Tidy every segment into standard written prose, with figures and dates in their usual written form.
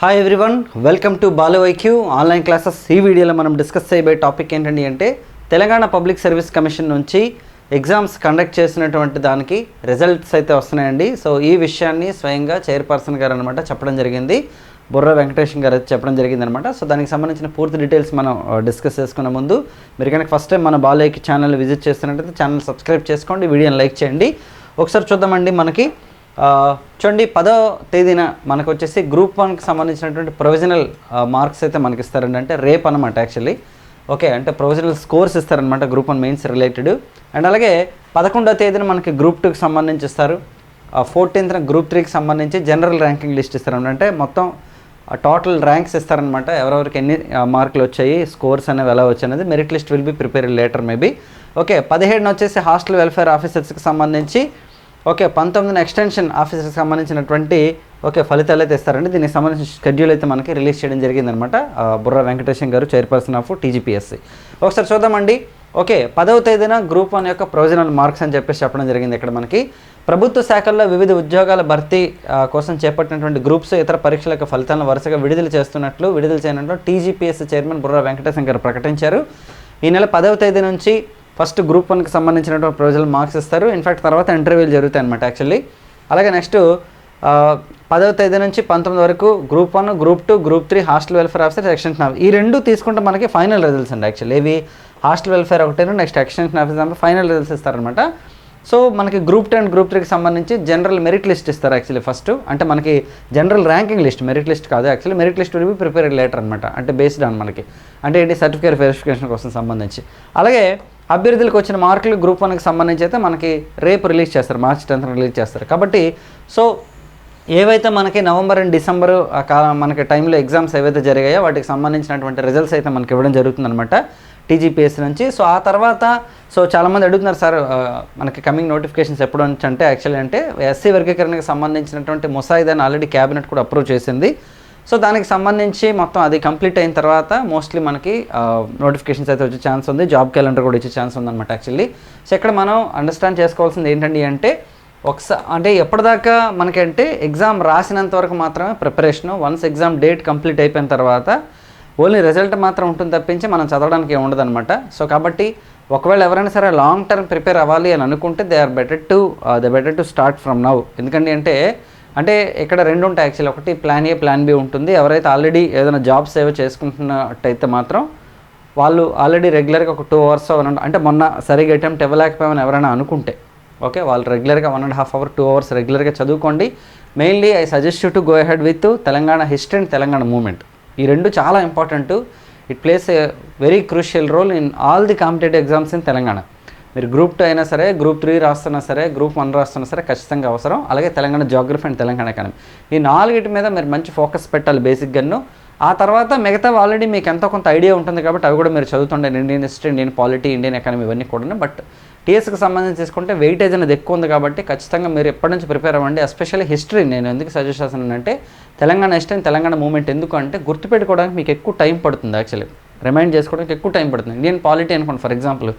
Hi everyone, welcome to Balu IQ online classes. ఈ వీడియోలో మనం డిస్కస్ చేయబోయే టాపిక్ ఏంటండి అంటే తెలంగాణ పబ్లిక్ సర్వీస్ కమిషన్ నుంచి ఎగ్జామ్స్ కండక్ట్ చేసినటువంటి దానికి రిజల్ట్స్ అయితే వస్తున్నాయండి. సో ఈ విషయాన్ని స్వయంగా చైర్పర్సన్ గారు అనమాట చెప్పడం జరిగింది, బుర్ర వెంకటేష్ గారు అయితే చెప్పడం జరిగింది అనమాట. సో దానికి సంబంధించిన పూర్తి డీటెయిల్స్ మనం డిస్కస్ చేసుకునే ముందు మీరు కనుక ఫస్ట్ టైం మన బాలు ఐక్యూ ఛానల్ విజిట్ చేస్తున్నట్టయితే ఛానల్ సబ్స్క్రైబ్ చేసుకోండి, వీడియోని లైక్ చేయండి. ఒకసారి చూద్దామండి. మనకి చూడండి 10వ తేదీన మనకు వచ్చేసి గ్రూప్ 1కి సంబంధించినటువంటి ప్రొవిజనల్ మార్క్స్ అయితే మనకి ఇస్తారండి. అంటే రేపు అనమాట యాక్చువల్లీ. ఓకే, అంటే ప్రొవిజనల్ స్కోర్స్ ఇస్తారనమాట గ్రూప్ 1 మెయిన్స్ రిలేటెడ్. అండ్ అలాగే 11వ తేదీన మనకి గ్రూప్ 2కి సంబంధించి ఇస్తారు. 14th గ్రూప్ 3కి సంబంధించి జనరల్ ర్యాంకింగ్ లిస్ట్ ఇస్తారనమాట. అంటే మొత్తం టోటల్ ర్యాంక్స్ ఇస్తారనమాట, ఎవరెవరికి ఎన్ని మార్కులు వచ్చాయి, స్కోర్స్ అనేవి ఎలా వచ్చాయి అనేది. Merit list will be prepare later maybe. Okay, 17న వచ్చేసి హాస్టల్ వెల్ఫేర్ ఆఫీసర్స్కి సంబంధించి, ఓకే 19న ఎక్స్టెన్షన్ ఆఫీసర్కి సంబంధించినటువంటి ఫలితాలు అయితే ఇస్తారండి. దీనికి సంబంధించిన షెడ్యూల్ అయితే మనకి రిలీజ్ చేయడం జరిగిందనమాట బుర్ర వెంకటేశం గారు, చైర్పర్సన్ ఆఫ్ టీజీపీఎస్సీ. ఒకసారి చూద్దామండి. ఓకే, 10వ తేదీన గ్రూప్ 1 యొక్క ప్రొవిజనల్ మార్క్స్ అని చెప్పేసి చెప్పడం జరిగింది. ఇక్కడ మనకి ప్రభుత్వ శాఖల్లో వివిధ ఉద్యోగాల భర్తీ కోసం చేపట్టినటువంటి గ్రూప్స్ ఇతర పరీక్షల యొక్క ఫలితాలను వరుసగా విడుదల చేయనట్లు టీజీపీఎస్సీ చైర్మన్ బుర్ర వెంకటేశం గారు ప్రకటించారు. ఈ నెల 10వ తేదీ నుంచి ఫస్ట్ గ్రూప్ 1కి సంబంధించినటువంటి ప్రొవిజనల్ మార్క్స్ ఇస్తారు. ఇన్ఫ్యాక్ట్ తర్వాత ఇంటర్వ్యూలు జరుగుతాయి అనమాట యాక్చువల్లీ. అలాగే నెక్స్ట్ 10వ తేదీ నుంచి 19 వరకు group 1, group 2, group 3 hostel welfare officer, extension ఈ రెండు తీసుకుంటే మనకి ఫైనల్ రిజల్ట్స్ అండి యాక్చువల్లీ. ఇవి హాస్టల్ వెల్ఫేర్ ఒకటేను, next extension officer final results ఇస్తారనమాట. సో మనకి గ్రూప్ 2 అండ్ గ్రూప్ 3కి సంబంధించి జనరల్ మెరిట్ లిస్ట్ ఇస్తారు యాక్చువల్లీ ఫస్ట్. అంటే మనకి general ranking list, merit list కాదు actually. Merit list will be prepared later అనమాట. అంటే బేస్డ్ ఆన్ మనకి అంటే ఏంటి సర్టిఫికేట్ వెరిఫికేషన్ కోసం సంబంధించి. అలాగే అభ్యర్థులకు వచ్చిన మార్కులు గ్రూప్ 1కి సంబంధించి అయితే మనకి రేపు రిలీజ్ చేస్తారు, March 10th రిలీజ్ చేస్తారు. కాబట్టి సో ఏవైతే మనకి నవంబర్ అండ్ డిసెంబర్ మనకి టైంలో ఎగ్జామ్స్ ఏవైతే జరిగాయో వాటికి సంబంధించినటువంటి రిజల్ట్స్ అయితే మనకి ఇవ్వడం జరుగుతుందన్నమాట టీజీపీఎస్సీ నుంచి. సో ఆ తర్వాత చాలామంది అడుగుతున్నారు, సార్ మనకి కమింగ్ నోటిఫికేషన్స్ ఎప్పుడు నుంచి అంటే యాక్చువల్లీ అంటే ఎస్సీ వర్గీకరణకు సంబంధించినటువంటి ముసాయిదాన్ని ఆల్రెడీ క్యాబినెట్ కూడా అప్రూవ్ చేసింది. సో దానికి సంబంధించి మొత్తం అది కంప్లీట్ అయిన తర్వాత మోస్ట్లీ మనకి నోటిఫికేషన్స్ అయితే వచ్చే ఛాన్స్ ఉంది, జాబ్ క్యాలెండర్ కూడా ఇచ్చే ఛాన్స్ ఉందన్నమాట యాక్చువల్లీ. సో ఇక్కడ మనం అండర్స్టాండ్ చేసుకోవాల్సింది ఏంటండి అంటే అంటే ఎప్పటిదాకా మనకంటే ఎగ్జామ్ రాసినంత వరకు మాత్రమే preparation. Once exam date complete అయిపోయిన తర్వాత ఓన్లీ రిజల్ట్ మాత్రం ఉంటుంది తప్పించి మనం చదవడానికి ఏమి ఉండదన్నమాట. సో కాబట్టి ఒకవేళ ఎవరైనా సరే లాంగ్ టర్మ్ ప్రిపేర్ అవ్వాలి అని అనుకుంటే they better to start from now. ఎందుకంటే అంటే ఇక్కడ రెండు ఉంటాయి యాక్చువల్లీ. ఒకటి ప్లాన్ ఏ, ప్లాన్ బి ఉంటుంది. ఎవరైతే ఆల్రెడీ ఏదైనా జాబ్ సేవ్ చేసుకుంటున్నట్టయితే మాత్రం వాళ్ళు ఆల్రెడీ రెగ్యులర్గా ఒక 2 hours అంటే మొన్న సరిగ్గా అటెంప్ట్ ఇవ్వలేకపోయామని ఎవరైనా అనుకుంటే ఓకే, వాళ్ళు రెగ్యులర్గా 1.5 hours 2 hours రెగ్యులర్గా చదువుకోండి. Mainly I suggest you to go ahead with Telangana history and Telangana movement. ఈ రెండు చాలా important. It plays a very crucial role in all the competitive exams in Telangana. మీరు గ్రూప్ 2 అయినా సరే, గ్రూప్ 3 రాస్తున్నా సరే, గ్రూప్ 1 రాస్తున్నా సరే ఖచ్చితంగా అవసరం. అలాగే Telangana Geography and Telangana economy, ఈ 4 మీద మీరు మంచి ఫోకస్ పెట్టాలి బేసిక్గాను. ఆ తర్వాత మిగతా ఆల్రెడీ మీకు ఎంతో కొంత ఐడియా ఉంటుంది కాబట్టి అవి కూడా మీరు చదువుతుండండి. Indian history, Indian polity, Indian economy ఇవన్నీ కూడా. బట్ టీఎస్కి సంబంధించి తీసుకుంటే వెయిటేజ్ అనేది ఎక్కువ ఉంది కాబట్టి ఖచ్చితంగా మీరు ఎప్పటి నుంచి ప్రిపేర్ అవ్వండి. ఎస్పెషల్లీ హిస్టరీ నేను ఎందుకు సజెస్ట్ చేస్తానంటే తెలంగాణ హిస్టరీ, తెలంగాణ మూవ్మెంట్ ఎందుకు అంటే గుర్తుపెట్టుకోవడానికి మీకు ఎక్కువ టైం పడుతుంది యాక్చువల్లీ, రిమైండ్ చేసుకోవడానికి ఎక్కువ టైం పడుతుంది. ఇండియన్ పాలిటీ అనుకోండి ఫర్ ఎగ్జాంపుల్,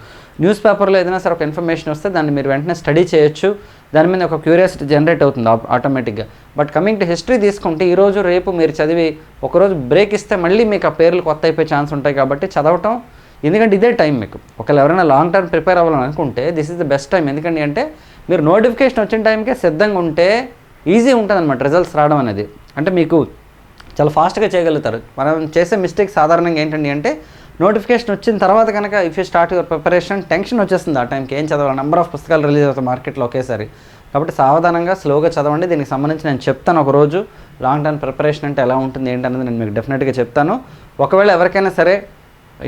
న్యూస్ పేపర్లో ఏదైనా సరే ఒక ఇన్ఫర్మేషన్ వస్తే దాన్ని మీరు వెంటనే స్టడీ చేయొచ్చు, దాని మీద ఒక క్యూరియాసిటీ జనరేట్ అవుతుంది ఆటోమేటిక్గా. బట్ కమింగ్ టు హిస్టరీ తీసుకుంటే ఈరోజు రేపు మీరు చదివి ఒకరోజు బ్రేక్ ఇస్తే మళ్ళీ మీకు ఆ పేర్లు కొత్త అయిపోయే ఛాన్స్ ఉంటాయి. కాబట్టి చదవటం, ఎందుకంటే ఇదే టైం మీకు. ఒకవేళ ఎవరైనా లాంగ్ టర్మ్ ప్రిపేర్ అవ్వాలని అనుకుంటే this is the best time. ఎందుకంటే అంటే మీరు నోటిఫికేషన్ వచ్చిన టైంకే సిద్ధంగా ఉంటే ఈజీ ఉంటుంది అనమాట రిజల్ట్స్ రావడం అనేది. అంటే మీకు చాలా ఫాస్ట్గా చేయగలుగుతారు. మనం చేసే మిస్టేక్ సాధారణంగా ఏంటండి అంటే నోటిఫికేషన్ వచ్చిన తర్వాత కనుక if you start your preparation tension వచ్చేస్తుంది. ఆ టైంకి ఏం చదవాలి, నెంబర్ ఆఫ్ పుస్తకాలు రిలీజ్ అవుతాయి మార్కెట్లో ఒకేసారి. కాబట్టి సావధానంగా స్లోగా చదవండి. దీనికి సంబంధించి నేను చెప్తాను ఒకరోజు లాంగ్ టర్మ్ ప్రిపరేషన్ అంటే ఎలా ఉంటుంది ఏంటనేది నేను మీకు డెఫినెట్గా చెప్తాను. ఒకవేళ ఎవరికైనా సరే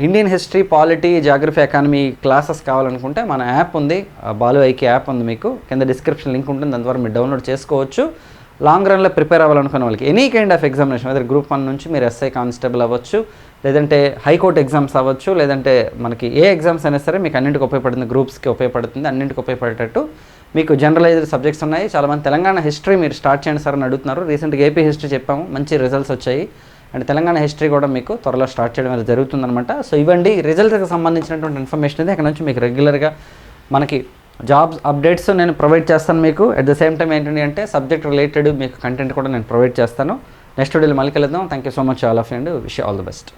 Indian history, polity, Geography, economy classes కావాలనుకుంటే మన యాప్ ఉంది, బాలు ఐక్యూ యాప్ ఉంది, మీకు కింద డిస్క్రిప్షన్ లింక్ ఉంటుంది, దాని ద్వారా మీరు డౌన్లోడ్ చేసుకోవచ్చు. లాంగ్ రన్లో ప్రిపేర్ అవ్వాలనుకునే వాళ్ళకి any kind of examination, whether group 1 నుంచి మీరు ఎస్ఐ కానిస్టేబుల్ అవ్వచ్చు, లేదంటే హైకోర్టు ఎగ్జామ్స్ అవ్వచ్చు, లేదంటే మనకి ఏ ఎగ్జామ్స్ అయినా సరే మీకు అన్నింటికి ఉపయోగపడుతుంది, గ్రూప్స్కి ఉపయోగపడుతుంది, అన్నింటికి ఉపయోగపడేటట్టు మీకు జనరలైజ్డ్ సబ్జెక్ట్స్ ఉన్నాయి. చాలామంది తెలంగాణ హిస్టరీ మీరు స్టార్ట్ చేయండి సార్ అని అడుగుతున్నారు. రీసెంట్గా ఏపీ హిస్టరీ చెప్పాము, మంచి రిజల్ట్స్ వచ్చాయి. అండ్ తెలంగాణ హిస్టరీ కూడా మీకు త్వరలో స్టార్ట్ చేయడం అనేది జరుగుతుందన్నమాట. సో ఇవ్వండి రిజల్ట్కి సంబంధించినటువంటి ఇన్ఫర్మేషన్ అయితే అక్కడ నుంచి మీకు రెగ్యులర్గా మనకి జాబ్స్ అప్డేట్స్ నేను ప్రొవైడ్ చేస్తాను మీకు. అట్ ద సేమ్ టైం ఏంటంటే సబ్జెక్ట్ రిలేటెడ్ మీకు కంటెంట్ కూడా నేను ప్రొవైడ్ చేస్తాను. నెక్స్ట్ వీడియోలో మళ్ళీ కలుద్దాం. Thank you so much all of you and wish all the best.